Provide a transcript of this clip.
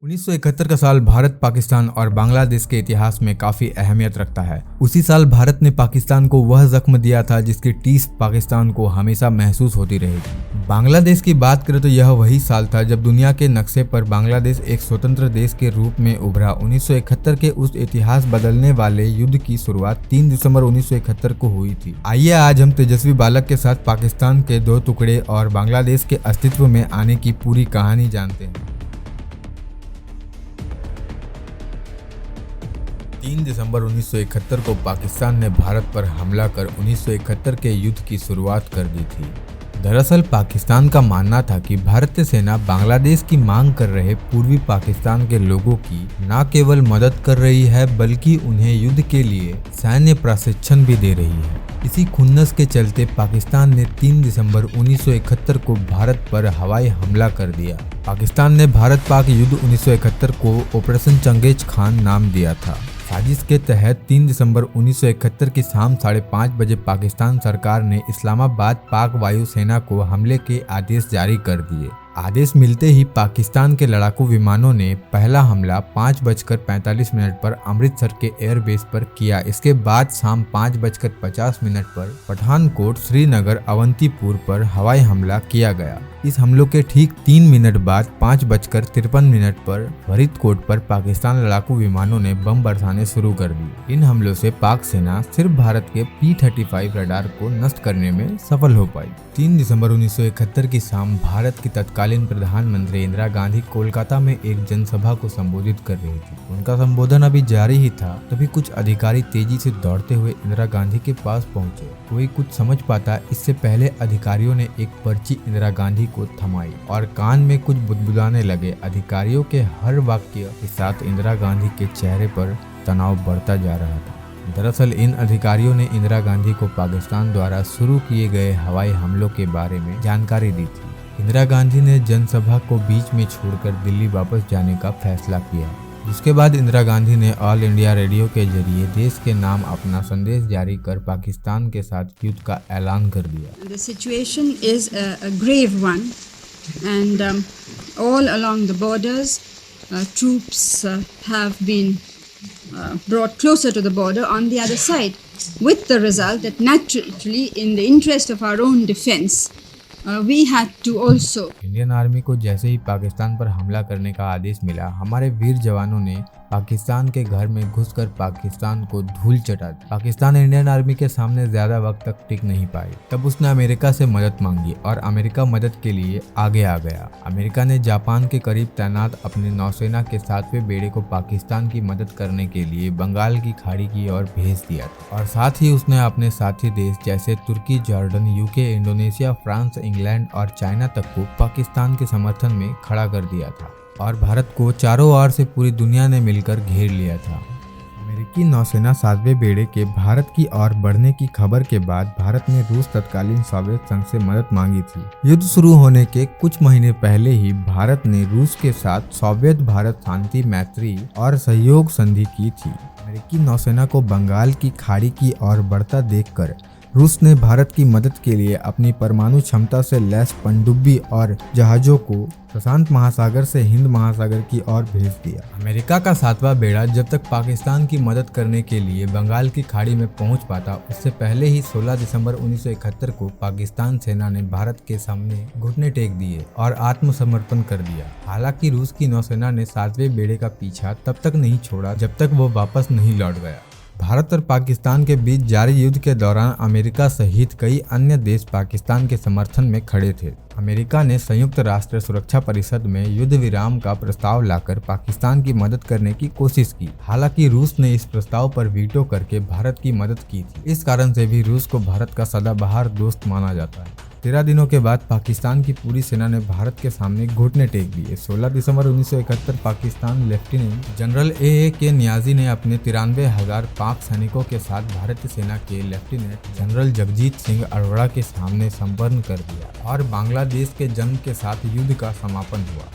1971 का साल भारत, पाकिस्तान और बांग्लादेश के इतिहास में काफी अहमियत रखता है। उसी साल भारत ने पाकिस्तान को वह जख्म दिया था जिसकी टीस पाकिस्तान को हमेशा महसूस होती रहेगी। बांग्लादेश की बात करें तो यह वही साल था जब दुनिया के नक्शे पर बांग्लादेश एक स्वतंत्र देश के रूप में उभरा। 1971 के उस इतिहास बदलने वाले युद्ध की शुरुआत 3 दिसंबर 1971 को हुई थी। आइए आज हम तेजस्वी बालक के साथ पाकिस्तान के दो टुकड़े और बांग्लादेश के अस्तित्व में आने की पूरी कहानी जानते हैं। 3 दिसंबर 1971 को पाकिस्तान ने भारत पर हमला कर 1971 के युद्ध की शुरुआत कर दी थी। दरअसल पाकिस्तान का मानना था कि भारतीय सेना बांग्लादेश की मांग कर रहे पूर्वी पाकिस्तान के लोगों की न केवल मदद कर रही है बल्कि उन्हें युद्ध के लिए सैन्य प्रशिक्षण भी दे रही है। इसी खुन्नस के चलते पाकिस्तान ने 3 दिसंबर 1971 को भारत पर हवाई हमला कर दिया। पाकिस्तान ने भारत पाक युद्ध 1971 को ऑपरेशन चंगेज खान नाम दिया था। साजिश के तहत 3 दिसंबर 1971 की शाम 5:30 बजे पाकिस्तान सरकार ने इस्लामाबाद पाक वायु सेना को हमले के आदेश जारी कर दिए। आदेश मिलते ही पाकिस्तान के लड़ाकू विमानों ने पहला हमला 5:45 पर अमृतसर के एयरबेस पर किया। इसके बाद शाम 5:50 पर पठानकोट, श्रीनगर, अवंतीपुर पर हवाई हमला किया गया। इस हमलों के ठीक 3 मिनट बाद 5:53 पर फरीदकोट पर पाकिस्तान लड़ाकू विमानों ने बम बरसाने शुरू कर दिए। इन हमलों से पाक सेना सिर्फ भारत के P-35 रडार को नष्ट करने में सफल हो पाई। 3 दिसंबर 1971 की शाम भारत की तत्कालीन प्रधानमंत्री इंदिरा गांधी कोलकाता में एक जनसभा को संबोधित कर रही थी। उनका संबोधन अभी जारी ही था, तभी कुछ अधिकारी तेजी से दौड़ते हुए इंदिरा गांधी के पास पहुंचे। कोई कुछ समझ पाता इससे पहले अधिकारियों ने एक पर्ची इंदिरा गांधी को थमाई और कान में कुछ बुदबुदाने लगे। अधिकारियों के हर वाक्य के साथ इंदिरा गांधी के चेहरे पर तनाव बढ़ता जा रहा था। दरअसल इन अधिकारियों ने इंदिरा गांधी को पाकिस्तान द्वारा शुरू किए गए हवाई हमलों के बारे में जानकारी दी थी। इंदिरा गांधी ने जनसभा को बीच में छोड़कर दिल्ली वापस जाने का फैसला किया, जिसके बाद इंदिरा गांधी ने ऑल इंडिया रेडियो के जरिए देश के नाम अपना संदेश जारी कर पाकिस्तान के साथ युद्ध का ऐलान कर दिया। The situation is a grave one, and all along the borders, troops have been brought closer to the border on the other side, with the result that naturally, in the interest of our own defense, we had to also. Indian army को जैसे ही पाकिस्तान पर हमला करने का आदेश मिला, हमारे वीर जवानों ने पाकिस्तान के घर में घुसकर पाकिस्तान को धूल चटा दी। पाकिस्तान इंडियन आर्मी के सामने ज्यादा वक्त तक टिक नहीं पाई। तब उसने अमेरिका से मदद मांगी और अमेरिका मदद के लिए आगे आ गया। अमेरिका ने जापान के करीब तैनात अपने नौसेना के 7वें बेड़े को पाकिस्तान की मदद करने के लिए बंगाल की खाड़ी की ओर भेज दिया और साथ ही उसने अपने साथी देश जैसे तुर्की, Jordan, UK, Indonesia, France, England और चाइना तक को पाकिस्तान के समर्थन में खड़ा कर दिया था और भारत को चारों ओर से पूरी दुनिया ने मिलकर घेर लिया था। अमेरिकी नौसेना 7वें बेड़े के भारत की ओर बढ़ने की खबर के बाद भारत ने रूस तत्कालीन सोवियत संघ से मदद मांगी थी। युद्ध शुरू होने के कुछ महीने पहले ही भारत ने रूस के साथ सोवियत भारत शांति, मैत्री और सहयोग संधि की थी। अमेरिकी नौसेना को बंगाल की खाड़ी की ओर बढ़ता देखकर रूस ने भारत की मदद के लिए अपनी परमाणु क्षमता से लैस पनडुब्बी और जहाजों को प्रशांत महासागर से हिंद महासागर की ओर भेज दिया। अमेरिका का 7वां बेड़ा जब तक पाकिस्तान की मदद करने के लिए बंगाल की खाड़ी में पहुंच पाता, उससे पहले ही 16 दिसंबर 1971 को पाकिस्तान सेना ने भारत के सामने घुटने टेक दिए और आत्मसमर्पण कर दिया। हालांकि रूस की नौसेना ने 7वें बेड़े का पीछा तब तक नहीं छोड़ा जब तक वो वापस नहीं लौट गया। भारत और पाकिस्तान के बीच जारी युद्ध के दौरान अमेरिका सहित कई अन्य देश पाकिस्तान के समर्थन में खड़े थे। अमेरिका ने संयुक्त राष्ट्र सुरक्षा परिषद में युद्ध विराम का प्रस्ताव लाकर पाकिस्तान की मदद करने की कोशिश की। हालांकि रूस ने इस प्रस्ताव पर वीटो करके भारत की मदद की थी। इस कारण से भी रूस को भारत का सदाबहार दोस्त माना जाता है। 13 दिनों के बाद पाकिस्तान की पूरी सेना ने भारत के सामने घुटने टेक दिए। 16 दिसंबर 1971 Pakistan lieutenant general A.A.K. Niazi ने अपने 93,000 पाक सैनिकों के साथ भारतीय सेना के लेफ्टिनेंट जनरल जगजीत सिंह अरोड़ा के सामने संपन्न कर दिया और बांग्लादेश के जंग के साथ युद्ध का समापन हुआ।